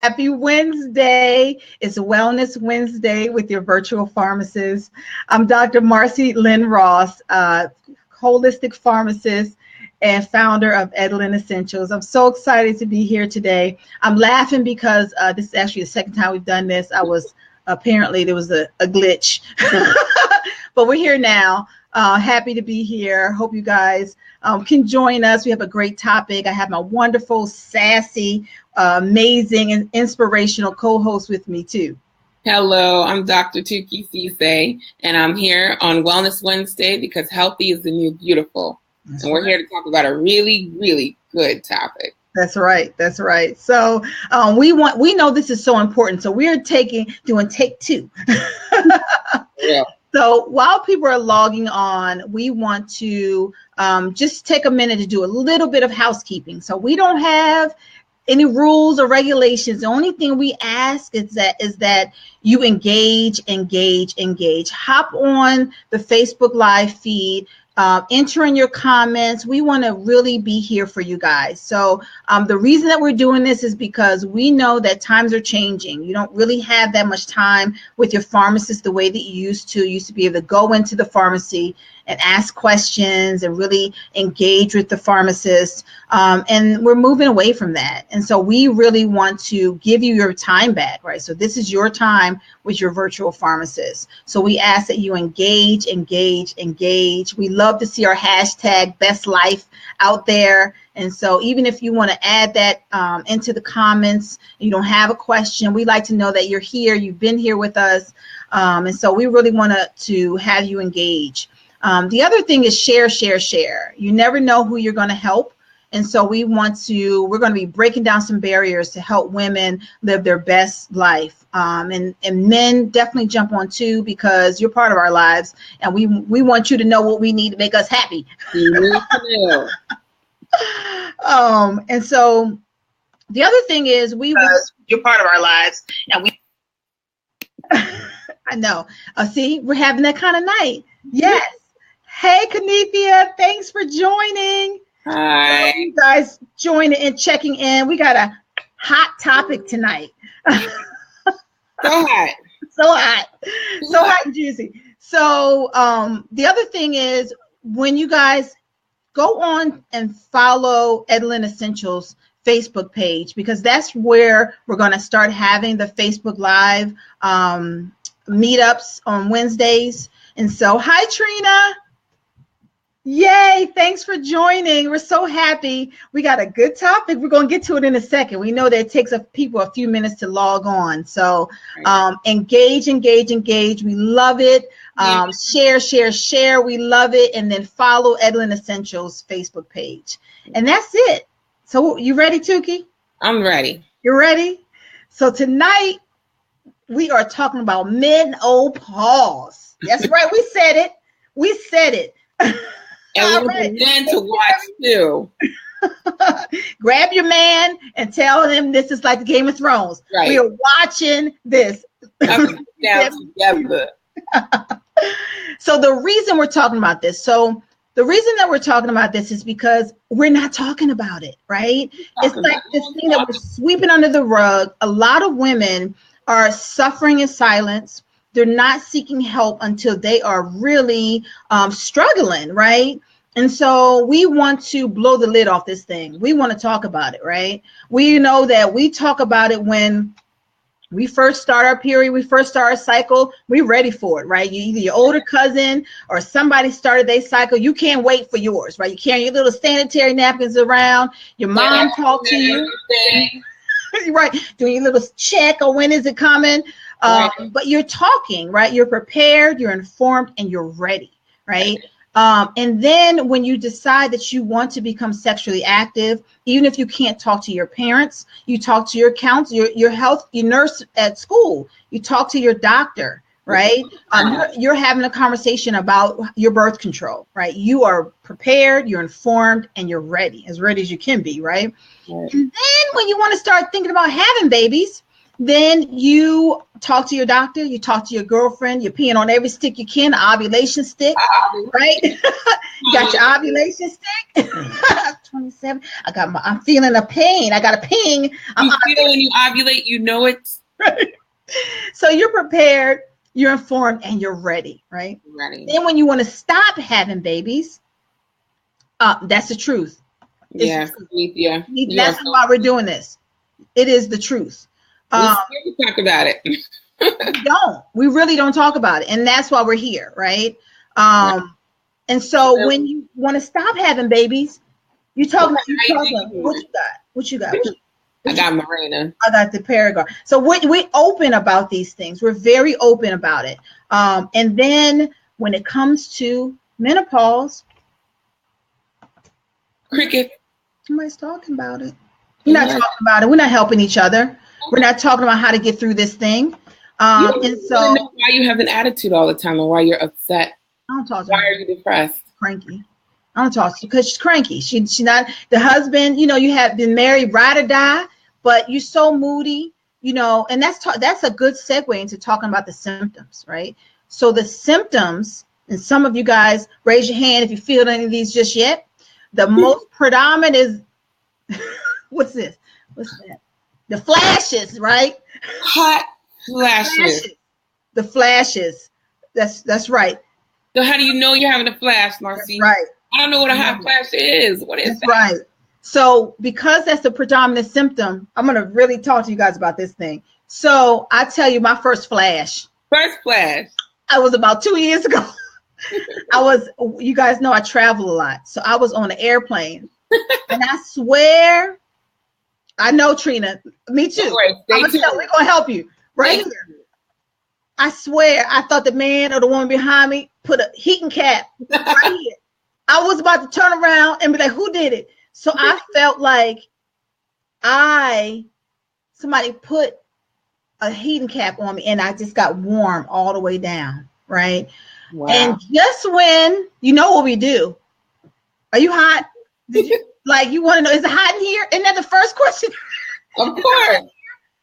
Happy Wednesday. It's Wellness Wednesday with your virtual pharmacist. I'm Dr. Marsie Lynn Ross, holistic pharmacist and founder of EdLyn Essentials. I'm so excited to be here today. I'm laughing because this is actually the second time we've done this. Apparently there was a glitch, but we're here now. Happy to be here. Hope you guys can join us. We have a great topic. I have my wonderful, sassy, amazing, and inspirational co-host with me too. Hello, I'm Dr. Tooki Kamara Sise, and I'm here on Wellness Wednesday because healthy is the new beautiful. That's and we're right. Here to talk about a really, really good topic. That's right. That's right. So we know this is so important. So we're doing take two. Yeah. So while people are logging on, we want to just take a minute to do a little bit of housekeeping. So we don't have any rules or regulations. The only thing we ask is that you engage. Hop on the Facebook Live feed. Enter in your comments. We want to really be here for you guys. So the reason that we're doing this is because we know that times are changing. You don't really have that much time with your pharmacist the way that you used to. You used to be able to go into the pharmacy and ask questions and really engage with the pharmacist. And we're moving away from that. And so we really want to give you your time back, right? So this is your time with your virtual pharmacist. So we ask that you engage. We love to see our hashtag bestlife out there. And so even if you want to add that into the comments, you don't have a question, we like to know that you're here, you've been here with us. And so we really want to have you engage. The other thing is share. You never know who you're going to help. And so we're going to be breaking down some barriers to help women live their best life. And men definitely jump on too, because you're part of our lives. And we want you to know what we need to make us happy. And so the other thing is you're part of our lives. And we I know. See, we're having that kind of night. Yes. Hey, Kanithia, thanks for joining. Hi. You guys joining and checking in. We got a hot topic tonight. So hot. So hot and juicy. So the other thing is, when you guys go on and follow EdLyn Essentials Facebook page, because that's where we're going to start having the Facebook Live meetups on Wednesdays. And so, hi, Treenia. Yay, thanks for joining. We're so happy. We got a good topic. We're going to get to it in a second. We know that it takes people a few minutes to log on. So engage. We love it. Share. We love it. And then follow EdLyn Essentials Facebook page. And that's it. So you ready, Tooki? I'm ready. You're ready? So tonight we are talking about menopause. That's right. We said it. And we want men to watch too. Grab your man and tell him this is like the Game of Thrones. Right. We are watching this. Down together. So the reason we're talking about this, is because we're not talking about it, right? It's like this thing that we're sweeping under the rug. A lot of women are suffering in silence. They're not seeking help until they are really struggling, right? And so we want to blow the lid off this thing. We want to talk about it, right? We know that we talk about it when we first start our period, we first start our cycle, we're ready for it, right? Either your older cousin or somebody started their cycle. You can't wait for yours, right? You carry your little sanitary napkins around. Your mom talked to you, right? Doing your little check on when is it coming. But you're talking, right? You're prepared, you're informed, and you're ready, right? And then when you decide that you want to become sexually active, even if you can't talk to your parents, you talk to your counselor, your nurse at school, you talk to your doctor, right? You're having a conversation about your birth control, right? You are prepared, you're informed, and you're ready as you can be, right? And then when you want to start thinking about having babies, Then you talk to your doctor, you talk to your girlfriend, you're peeing on every stick you can, ovulation stick, right? You got your ovulation stick. 27. I'm feeling a pain. I got a ping. You feel when you ovulate, you know it. Right. So you're prepared, you're informed, and you're ready, right? Ready. Then when you want to stop having babies, that's the truth. Yes, yeah. That's why we're doing this. It is the truth. We talk about it. We really don't talk about it, and that's why we're here, right? And so when you want to stop having babies, you talk about what you got. I got Mirena. I got the Paragard. So we're open about these things. We're very open about it. And then when it comes to menopause, cricket. Somebody's talking about it. We're not talking about it. We're not helping each other. We're not talking about how to get through this thing. And so why you have an attitude all the time and why you're upset. I don't talk to why her. Are you depressed? Cranky. I don't talk to her because she's cranky. She's not the husband. You have been married, ride or die, but you're so moody. And that's a good segue into talking about the symptoms, right? So the symptoms, and some of you guys raise your hand if you feel any of these just yet. The most predominant is what's this? What's that? The flashes, right? Hot flashes. The flashes. That's right. So how do you know you're having a flash, Marsie? That's right. I don't know what a hot flash is. What is that? Right. So because that's the predominant symptom, I'm going to really talk to you guys about this thing. So I tell you my first flash. First flash. I was about 2 years ago. You guys know I travel a lot. So I was on an airplane and I swear, I know Treenia, me too. We're going to help you right here. I swear, I thought the man or the woman behind me put a heating cap right here. I was about to turn around and be like, who did it? So I felt like somebody put a heating cap on me and I just got warm all the way down, right? Wow. And just when, you know what we do? Are you hot? You want to know, is it hot in here? Isn't that the first question? Of course.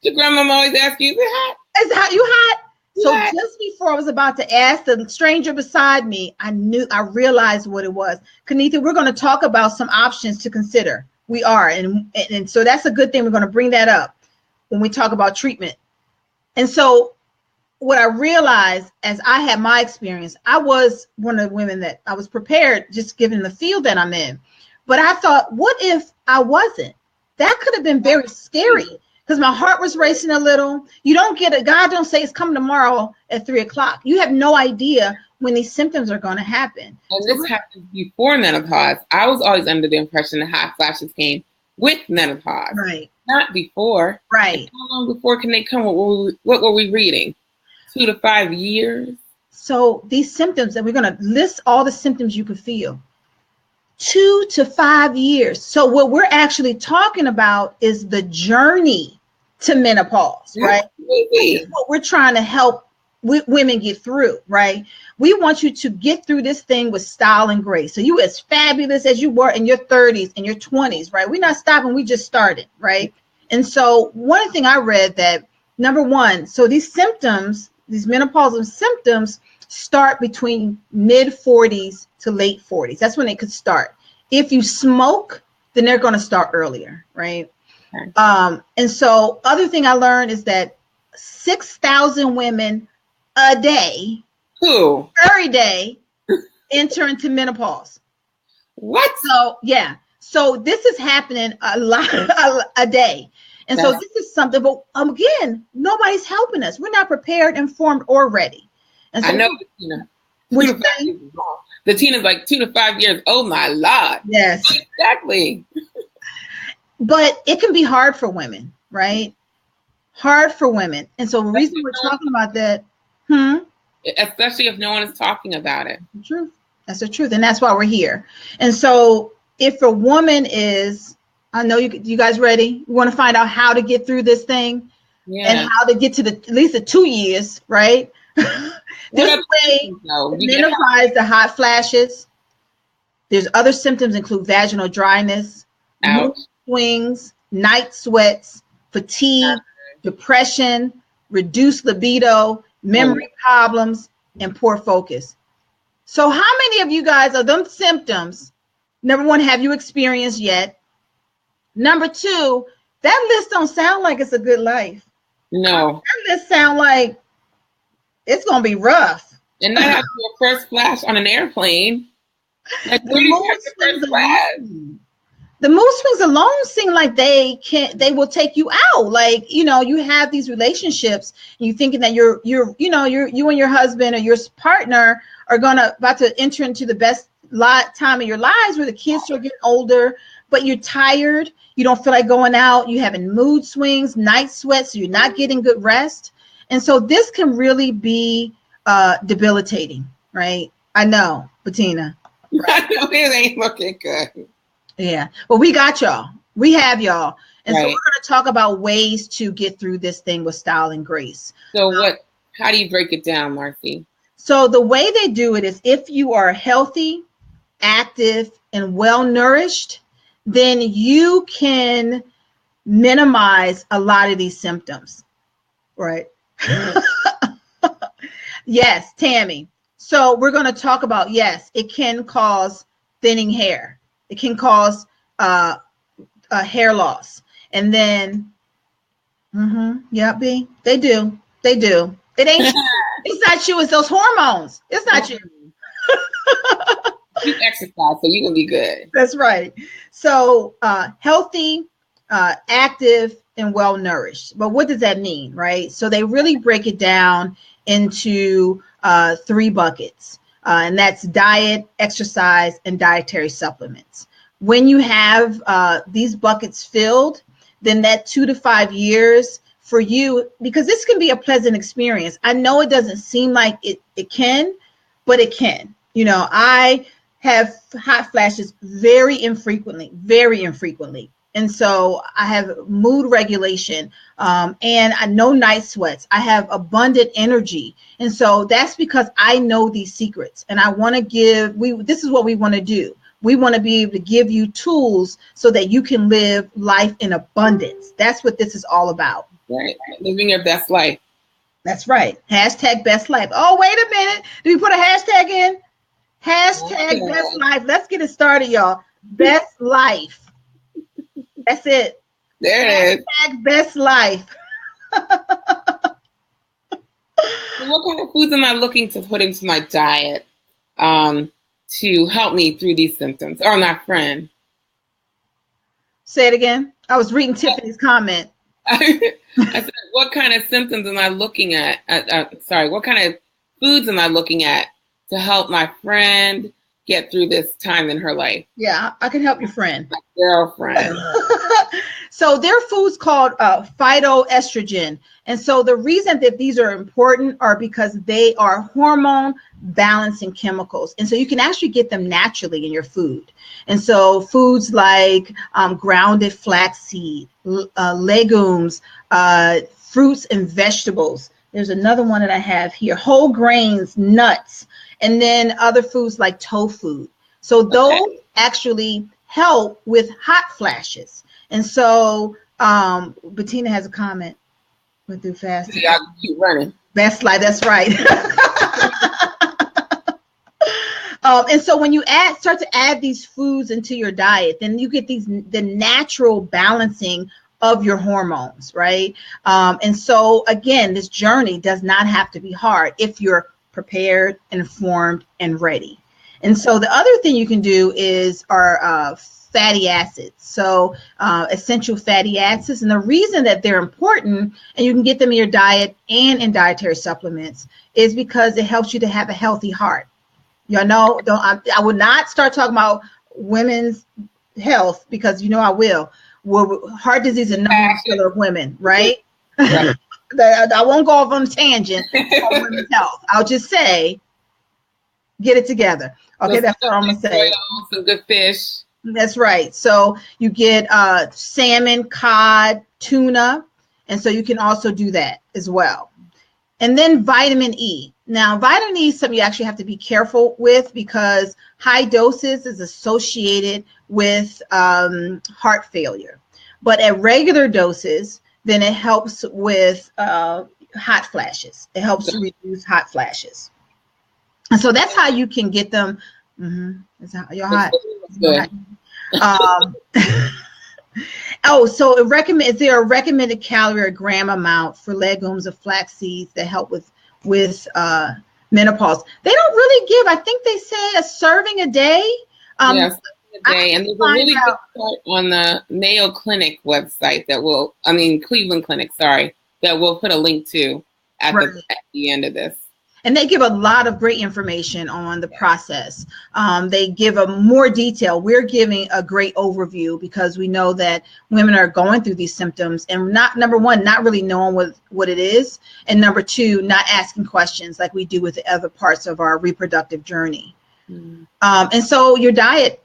Your grandma always asks you, is it hot? Is it hot? You hot? So just before I was about to ask the stranger beside me, I realized what it was. Kanitha, we're going to talk about some options to consider. We are. And so that's a good thing. We're going to bring that up when we talk about treatment. And so what I realized as I had my experience, I was one of the women that I was prepared just given the field that I'm in. But I thought, what if I wasn't? That could have been very scary. Because my heart was racing a little. You don't get it. God don't say it's coming tomorrow at 3:00. You have no idea when these symptoms are going to happen. And this happens before menopause. I was always under the impression that hot flashes came with menopause. Right. Not before. Right. How long before can they come? What were we reading? 2 to 5 years? So these symptoms, and we're going to list all the symptoms you could feel. 2 to 5 years. So what we're actually talking about is the journey to menopause, right? This is what we're trying to help women get through, right? We want you to get through this thing with style and grace. So you as fabulous as you were in your 30s and your 20s, right? We're not stopping. We just started, right? And so one thing I read that, number one, so these symptoms, these menopausal symptoms start between mid 40s to late 40s. That's when it could start. If you smoke, then they're going to start earlier, right? Okay. And so other thing I learned is that 6,000 women a day, every day, enter into menopause. What? So yeah. So this is happening a lot a day. And so this is something, but again, nobody's helping us. We're not prepared, informed, or ready. And so I know, Batina's like 2 to 5 years. Oh my Lord. Yes. Exactly. But it can be hard for women, right? Hard for women. And so the reason we're talking about that, especially if no one is talking about it. The truth. That's the truth. And that's why we're here. And so if a woman is, I know you guys ready? You want to find out how to get through this thing and how to get to at least the 2 years, right? This way, minimize the hot flashes. There's other symptoms include vaginal dryness, mood swings, night sweats, fatigue, depression, reduced libido, memory problems, and poor focus. So how many of you guys are them symptoms? Number one, have you experienced yet? Number two, that list don't sound like it's a good life. No. That list sound like it's going to be rough. And not after your first flash on an airplane. Like, where do you have your first flash? The mood swings alone seem like they will take you out. Like, you know, you have these relationships and you're thinking that you and your husband or your partner are about to enter into the best time of your lives, where the kids are getting older, but you're tired. You don't feel like going out. You're having mood swings, night sweats. So you're not getting good rest. And so this can really be debilitating, right? I know, Batina. Right? I know it ain't looking good. Yeah, but we got y'all. We have y'all. And right. So we're going to talk about ways to get through this thing with style and grace. So how do you break it down, Marsie? So the way they do it is, if you are healthy, active, and well-nourished, then you can minimize a lot of these symptoms, right? Yes, Tammy. So we're going to talk about, yes, it can cause thinning hair. It can cause hair loss. And then, yeah, B, they do. They do. It ain't you. It's not you. It's those hormones. It's not you. You exercise, so you're going to be good. That's right. So healthy, active, and well-nourished. But what does that mean, right? So they really break it down into 3 buckets. And that's diet, exercise, and dietary supplements. When you have these buckets filled, then that 2 to 5 years for you, because this can be a pleasant experience. I know it doesn't seem like it can, but it can. You know, I have hot flashes very infrequently. And so I have mood regulation and I know night sweats. I have abundant energy. And so that's because I know these secrets, and I want to this is what we want to do. We want to be able to give you tools so that you can live life in abundance. That's what this is all about. Right. Living your best life. That's right. Hashtag best life. Oh, wait a minute. Do we put a hashtag in? Hashtag best life. Let's get it started, y'all. Best life. That's it. There it is. Hashtag best life. What kind of foods am I looking to put into my diet to help me through these symptoms? Or my friend. Say it again. I was reading Tiffany's comment. I said, what kind of symptoms am I looking at? What kind of foods am I looking at to help my friend get through this time in her life? Yeah, I can help your friend. My girlfriend. So there are foods called phytoestrogen. And so the reason that these are important are because they are hormone balancing chemicals. And so you can actually get them naturally in your food. And so foods like grounded flaxseed, legumes, fruits and vegetables. There's another one that I have here, whole grains, nuts, and then other foods like tofu. So those actually help with hot flashes. And so Batina has a comment. Went through fast. Yeah, keep running. Best life, that's right. And so when you start to add these foods into your diet, then you get the natural balancing of your hormones, right? And so again, this journey does not have to be hard if you're prepared, informed, and ready. And so the other thing you can do is fatty acids. So essential fatty acids. And the reason that they're important, and you can get them in your diet and in dietary supplements, is because it helps you to have a healthy heart. Y'all know, I would not start talking about women's health, because you know I will. Well, heart disease is a number killer of women, right? Right. I won't go off on a tangent on women's health. I'll just say, get it together. Okay, that's what I'm going to say. Some good fish. That's right. So you get salmon, cod, tuna. And so you can also do that as well. And then vitamin E. Now, vitamin E is something you actually have to be careful with, because high doses is associated with heart failure. But at regular doses, then it helps with hot flashes. It helps to reduce hot flashes. And so that's how you can get them. Is that, you're hot. You're hot. Oh, so is there a recommended calorie or gram amount for legumes or flax seeds that help with menopause? They don't really give. I think they say a serving a day. Yes, a day. And there's a really good chart on the Mayo Clinic website Cleveland Clinic, sorry, that we'll put a link to at the end of this. And they give a lot of great information on the process. They give a more detail. We're giving a great overview because we know that women are going through these symptoms and number one, not really knowing what it is. And number two, not asking questions like we do with the other parts of our reproductive journey. And so your diet,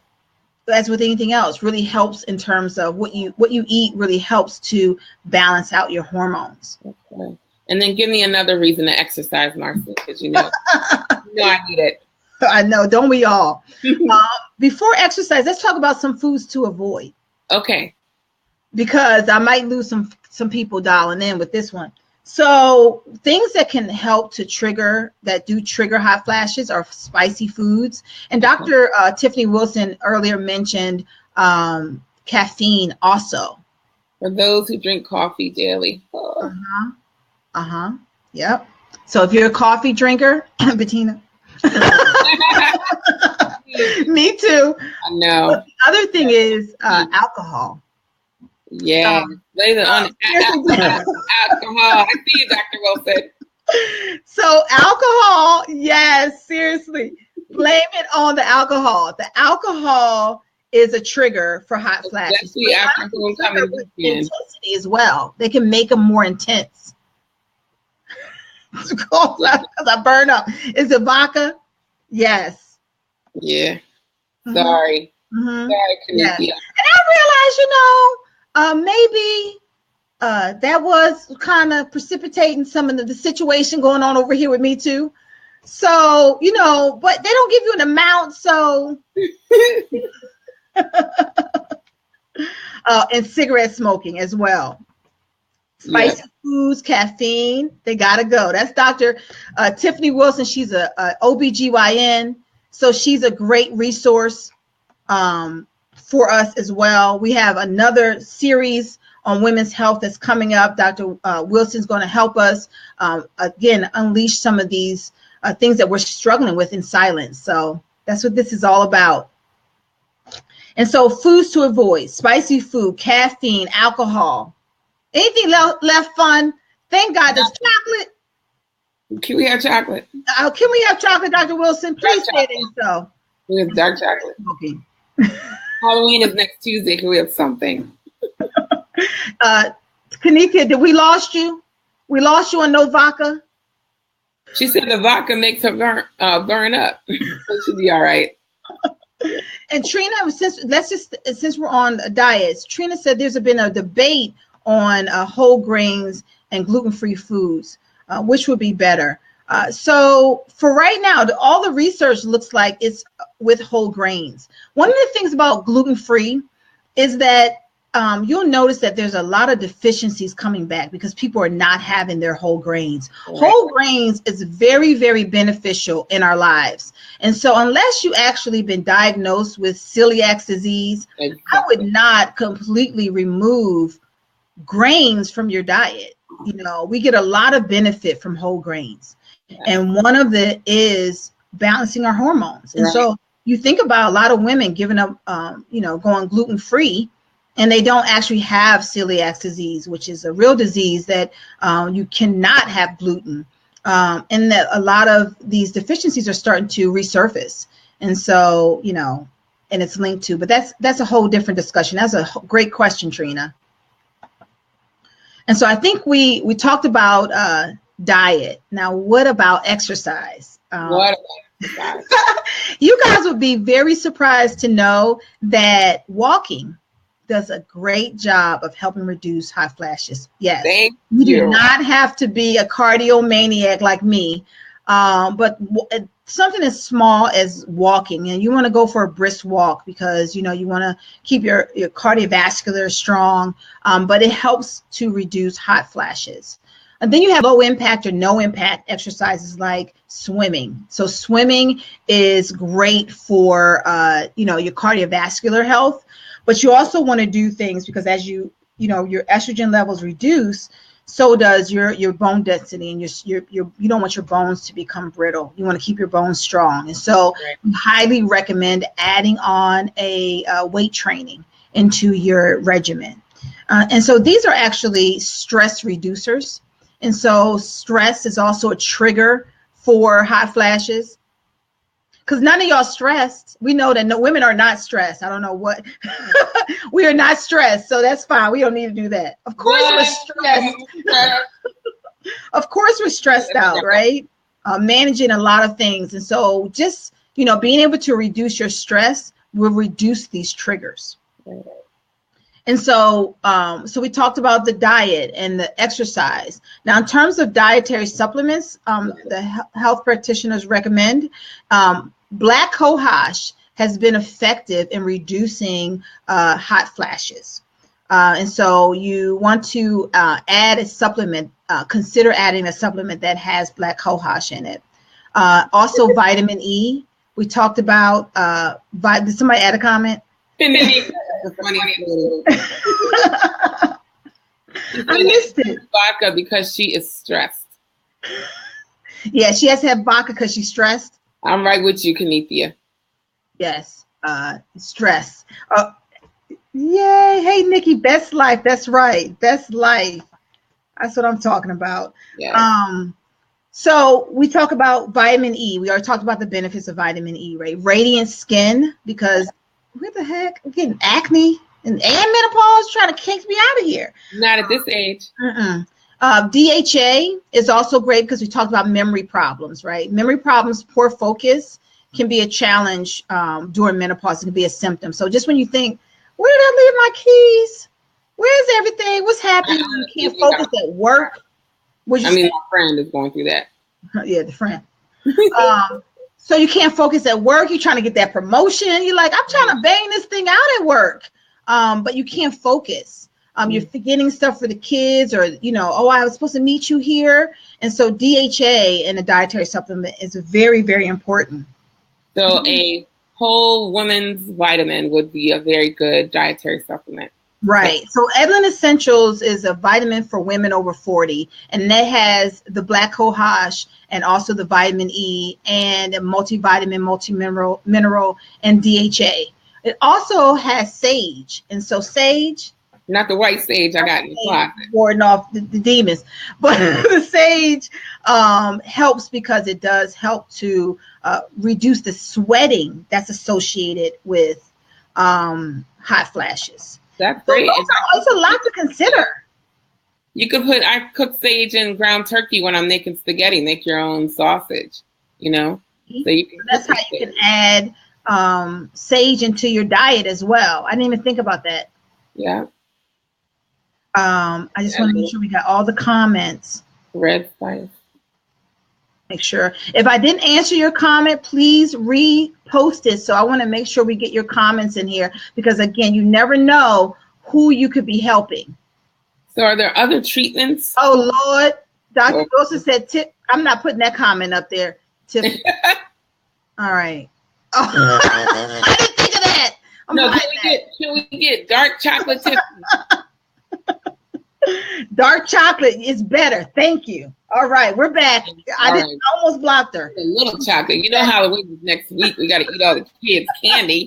as with anything else, really helps in terms of what you eat really helps to balance out your hormones. Okay. And then give me another reason to exercise, Marsie, because you know I need it. I know, don't we all? Before exercise, let's talk about some foods to avoid. Okay. Because I might lose some people dialing in with this one. So things that can help to trigger hot flashes are spicy foods. And Dr. Tiffany Wilson earlier mentioned caffeine also. For those who drink coffee daily. Yep. So if you're a coffee drinker, Batina. Me too. I know. But the other thing is alcohol. Yeah. Later on alcohol. I see you, Dr. Wilson. So alcohol, yes, seriously. Blame it on the alcohol. The alcohol is a trigger for hot flashes. Intensity as well. They can make them more intense. Because I burn up. Is it vodka? Yes. Yeah. Sorry. Sorry, yes. And I realized, maybe that was kind of precipitating some of the situation going on over here with me too. So, but they don't give you an amount. So, and cigarette smoking as well. Spicy foods, caffeine, they gotta go. That's Dr. Tiffany Wilson. She's a OBGYN, so she's a great resource for us as well. We have another series on women's health that's coming up. Dr. Wilson's going to help us again unleash some of these things that we're struggling with in silence. So that's what this is all about. And so foods to avoid: spicy food, caffeine, alcohol. Anything left fun? Thank God there's chocolate. Can we have chocolate? Can we have chocolate, Dr. Wilson? Please say it so. We have dark chocolate. Okay. Halloween is next Tuesday. Can we have something? Kanika, did we lost you? We lost you on no vodka? She said the vodka makes her burn up. So she'll be all right. And Treenia, since we're on diets, Treenia said there's been a debate on whole grains and gluten-free foods, which would be better. So for right now, all the research looks like it's with whole grains. One of the things about gluten-free is that you'll notice that there's a lot of deficiencies coming back because people are not having their whole grains. Right. Whole grains is very, very beneficial in our lives. And so unless you actually been diagnosed with celiac disease, I would not completely remove grains from your diet. We get a lot of benefit from whole grains. And one of it is balancing our hormones. And so you think about a lot of women giving up, going gluten-free, and they don't actually have celiac disease, which is a real disease that you cannot have gluten. And that a lot of these deficiencies are starting to resurface. And so, and it's linked to, but that's a whole different discussion. That's a great question, Treenia. And so I think we talked about diet. Now, what about exercise? What about exercise? You guys would be very surprised to know that walking does a great job of helping reduce hot flashes. Yes, you do not have to be a cardio maniac like me. But something as small as walking, and you want to go for a brisk walk because you want to keep your cardiovascular strong, but it helps to reduce hot flashes. And then you have low impact or no impact exercises like swimming. So swimming is great for your cardiovascular health, but you also want to do things because as your estrogen levels reduce, so does your bone density, and you don't want your bones to become brittle. You want to keep your bones strong. And so we highly recommend adding on a weight training into your regimen. And so these are actually stress reducers. And so stress is also a trigger for hot flashes. Because none of y'all stressed. We know that women are not stressed. I don't know what. We are not stressed, so that's fine. We don't need to do that. Of course we're stressed. Of course we're stressed out, right? Managing a lot of things. And so just, being able to reduce your stress will reduce these triggers. And so, so we talked about the diet and the exercise. Now, in terms of dietary supplements, the health practitioners recommend black cohosh has been effective in reducing hot flashes. And so you want to add a supplement, consider adding a supplement that has black cohosh in it. Also, vitamin E. We talked about, did somebody add a comment? I missed it. Vodka because she is stressed. Yeah, she has to have vodka because she's stressed. I'm right with you, Kanithia. Yes, stress. Yay! Hey, Nikki, best life. That's right, best life. That's what I'm talking about. Yeah. So we talk about vitamin E. We already talked about the benefits of vitamin E, right? Radiant skin, because what the heck? I'm getting acne and menopause trying to kick me out of here. Not at this age. DHA is also great because we talked about memory problems, right? Memory problems, poor focus can be a challenge during menopause. It can be a symptom. So just when you think, where did I leave my keys? Where's everything? What's happening? You can't focus at work. My friend is going through that. Yeah, the friend. So you can't focus at work. You're trying to get that promotion. You're like, I'm trying to bang this thing out at work. But you can't focus. You're forgetting stuff for the kids, or, I was supposed to meet you here. And so DHA in a dietary supplement is very, very important. So a whole woman's vitamin would be a very good dietary supplement. Right. So EdLyn Essentials is a vitamin for women over 40, and that has the black cohosh and also the vitamin E and a multivitamin, multimineral, and DHA. It also has sage. And so sage, not the white sage I got in the closet, warding off the demons, but the sage helps because it does help to reduce the sweating that's associated with hot flashes. That's great. So it's a lot to consider. You could I cook sage in ground turkey when I'm making spaghetti. Make your own sausage, So you can. That's how you can add sage into your diet as well. I didn't even think about that. Yeah. I just want to make sure we got all the comments. Red spice. Make sure. If I didn't answer your comment, please repost it. So I want to make sure we get your comments in here because, again, you never know who you could be helping. So are there other treatments? Oh, Lord. Dr. Wilson said, I'm not putting that comment up there. Tiffany. All right. Oh, I didn't think of that. Can we get dark chocolate Tiffany? Dark chocolate is better. Thank you. All right, we're back. I almost blocked her. A little chocolate. You know how it is next week. We got to eat all the kids' candy.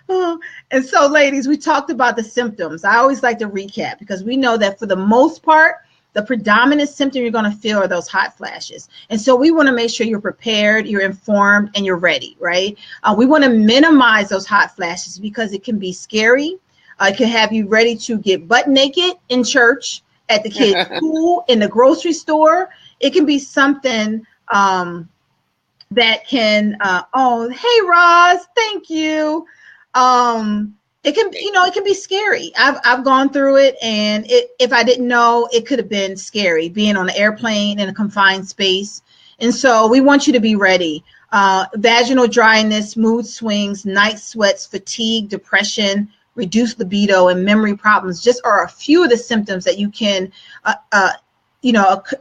And so, ladies, we talked about the symptoms. I always like to recap because we know that for the most part, the predominant symptom you're going to feel are those hot flashes. And so we want to make sure you're prepared, you're informed, and you're ready, right? We want to minimize those hot flashes because it can be scary. It can have you ready to get butt naked in church, at the kids' school, in the grocery store. It can be something that can, hey, Roz, thank you. It can, it can be scary. I've gone through it, and if I didn't know, it could have been scary being on an airplane in a confined space. And so we want you to be ready. Vaginal dryness, mood swings, night sweats, fatigue, depression, reduced libido, and memory problems just are a few of the symptoms that you can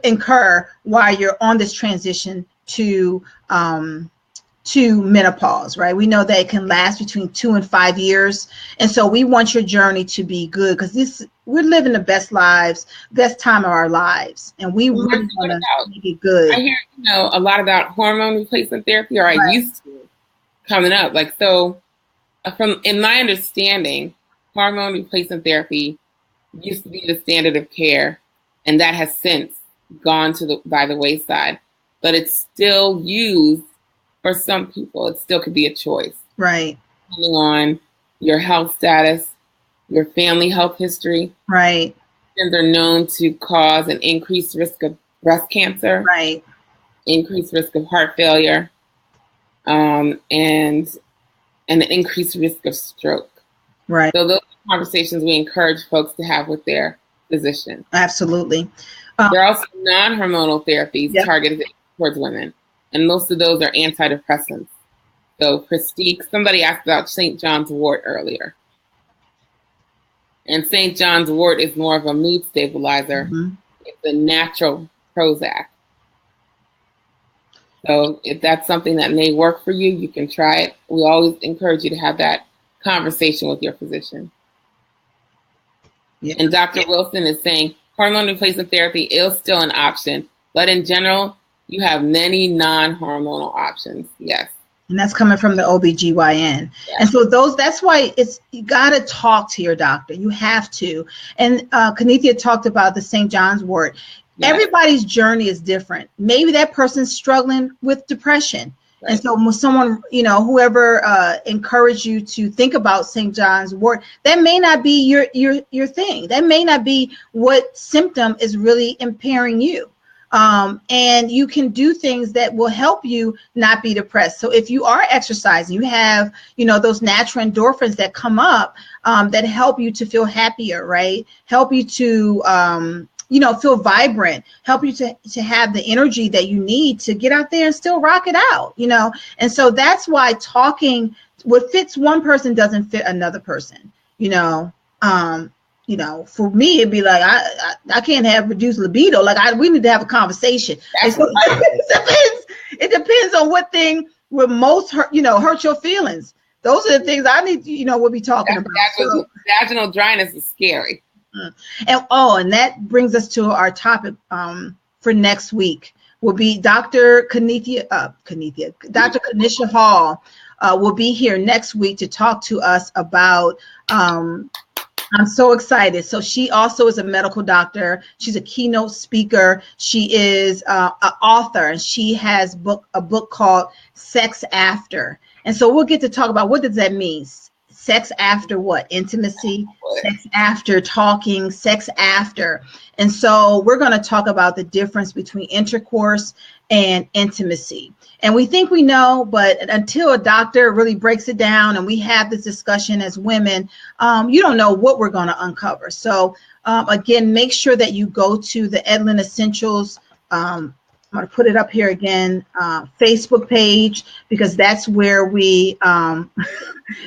incur while you're on this transition to menopause, right? We know that it can last between 2 and 5 years. And so we want your journey to be good, because we're living the best time of our lives. And we really want to make it good. I hear, a lot about hormone replacement therapy, or I used to, coming up. Like, so in my understanding, hormone replacement therapy used to be the standard of care, and that has since gone by the wayside, but it's still used for some people. It still could be a choice. Right. Depending on your health status, your family health history. Right. And they're known to cause an increased risk of breast cancer. Right. Increased risk of heart failure, and an increased risk of stroke. Right. So those are conversations we encourage folks to have with their physician. Absolutely. There are also non-hormonal therapies targeted towards women, and most of those are antidepressants. So Prestige, somebody asked about St. John's wort earlier. And St. John's wort is more of a mood stabilizer. Mm-hmm. It's a natural Prozac. So if that's something that may work for you, you can try it. We always encourage you to have that conversation with your physician. Yeah. And Dr. Wilson is saying hormone replacement therapy is still an option, but in general, you have many non-hormonal options. Yes. And that's coming from the OBGYN. Yes. And so that's why you got to talk to your doctor. You have to. And Kanithia talked about the St. John's wort. Yes. Everybody's journey is different. Maybe that person's struggling with depression. Right. And so when someone, whoever encouraged you to think about St. John's wort, that may not be your thing. That may not be what symptom is really impairing you. And you can do things that will help you not be depressed. So if you are exercising, you have, those natural endorphins that come up that help you to feel happier, right? Help you to feel vibrant, help you to have the energy that you need to get out there and still rock it out, And so that's why talking, what fits one person doesn't fit another person, for me, it'd be like, I can't have reduced libido. Like we need to have a conversation. So, it depends on what thing will most hurt your feelings. Those are the things I need, we'll be talking about. Vaginal dryness is scary. And that brings us to our topic for next week. Will be Dr. Kanisha Hall will be here next week to talk to us about. I'm so excited. So she also is a medical doctor. She's a keynote speaker. She is an author, and she has a book called Sex After. And so we'll get to talk about what does that mean. Sex after what? Intimacy, sex after talking, sex after. And so we're going to talk about the difference between intercourse and intimacy. And we think we know, but until a doctor really breaks it down and we have this discussion as women, you don't know what we're going to uncover. So again, make sure that you go to the EdLyn Essentials. I'm going to put it up here again, Facebook page, because that's where we're going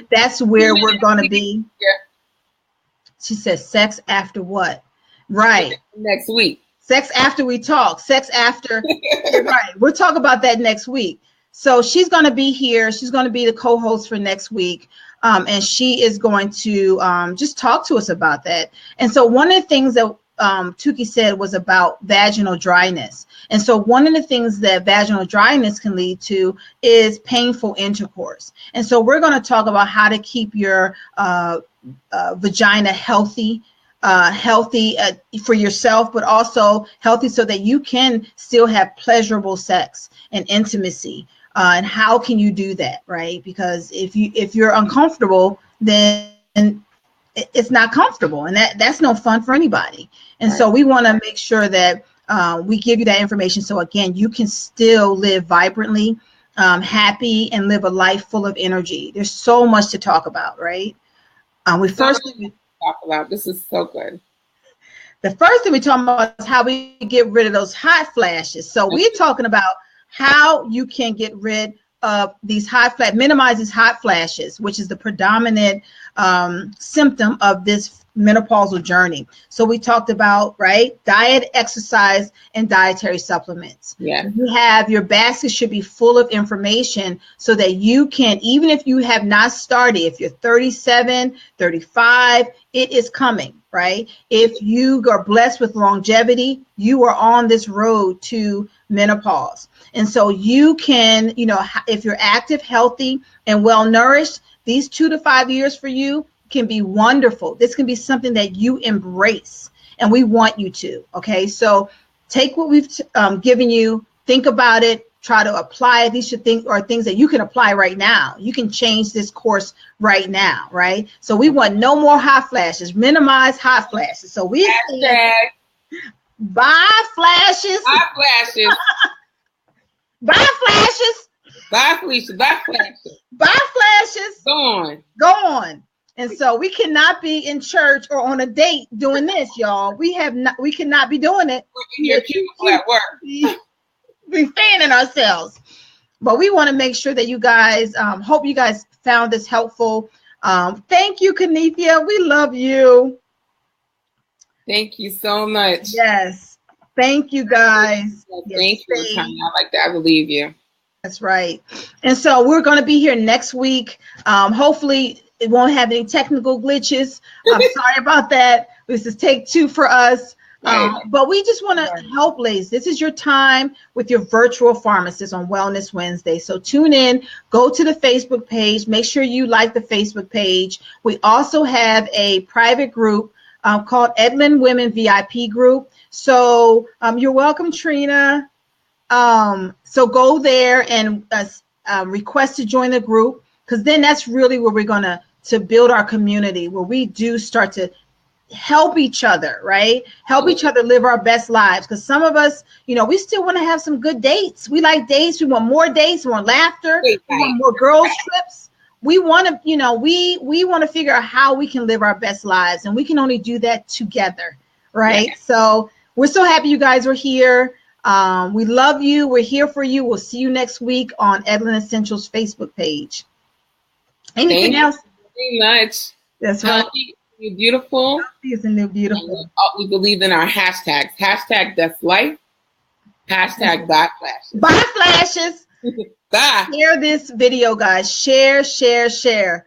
to be. Yeah. She says sex after what? Right. Next week. Sex after we talk. Sex after. Right. We'll talk about that next week. So she's going to be here. She's going to be the co-host for next week. And she is going to just talk to us about that. And so one of the things that Tooki said was about vaginal dryness. And so one of the things that vaginal dryness can lead to is painful intercourse. And so we're going to talk about how to keep your vagina healthy for yourself, but also healthy so that you can still have pleasurable sex and intimacy. And how can you do that, right? Because if you're uncomfortable, then it's not comfortable, and that's no fun for anybody. And so we want to make sure that we give you that information. So again, you can still live vibrantly, happy, and live a life full of energy. There's so much to talk about, right? This is so good. The first thing we talk about is how we get rid of those hot flashes. So we're talking about how you can get rid of these minimize these hot flashes, which is the predominant symptom of this menopausal journey. So we talked about, right, diet, exercise, and dietary supplements. Yeah. You have your basket should be full of information so that you can, even if you have not started, if you're 37, 35, it is coming, right? If you are blessed with longevity, you are on this road to menopause. And so you can, you know, if you're active, healthy, and well nourished, these 2 to 5 years for you can be wonderful. This can be something that you embrace, and we want you to. Okay, so take what we've given you, think about it, try to apply it. These are things that you can apply right now. You can change this course right now, right? So we want no more hot flashes, minimize hot flashes. So we Hashtag buy flashes. Hot flashes. Buy flashes. Bye, Felicia. Bye, flashes. Buy flashes. Go on. Go on. And so we cannot be in church or on a date doing this, y'all. We cannot be doing it. We're at work. We're fanning ourselves. But we want to make sure that you guys, hope you guys found this helpful. Thank you, Kanithia. We love you. Thank you so much. Yes. Thank you, guys. Thank you, Tanya. I like that. I believe you. That's right. And so we're going to be here next week. Hopefully it won't have any technical glitches. I'm sorry about that. This is take 2 for us. But we just want to help, ladies. This is your time with your virtual pharmacist on Wellness Wednesday. So tune in, go to the Facebook page. Make sure you like the Facebook page. We also have a private group called EdLyn Women VIP group. So you're welcome, Treenia. So go there and request to join the group, because then that's really where we're going to build our community, where we do start to help each other, right? Help each other live our best lives. Because some of us, you know, we still want to have some good dates. We like dates. We want more dates. We want laughter. We want more girls trips. We want to, you know, we want to figure out how we can live our best lives, and we can only do that together, right? Yeah. So we're so happy you guys are here. We love you. We're here for you. We'll see you next week on EdLyn Essentials Facebook page. Anything else? Very much. That's right. You're beautiful. Healthy is the new beautiful. We believe in our hashtags. Hashtag bestlife. Hashtag buy flashes. Buy flashes. Bye. Share this video, guys. Share. Tanya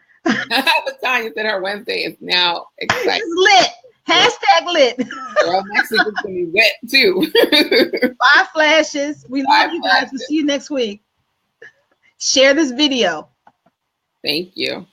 said her Wednesday is now exciting. It's lit. Hashtag lit. Well, next week is going to be wet too. Buy flashes. We love you guys. We'll see you next week. Share this video. Thank you.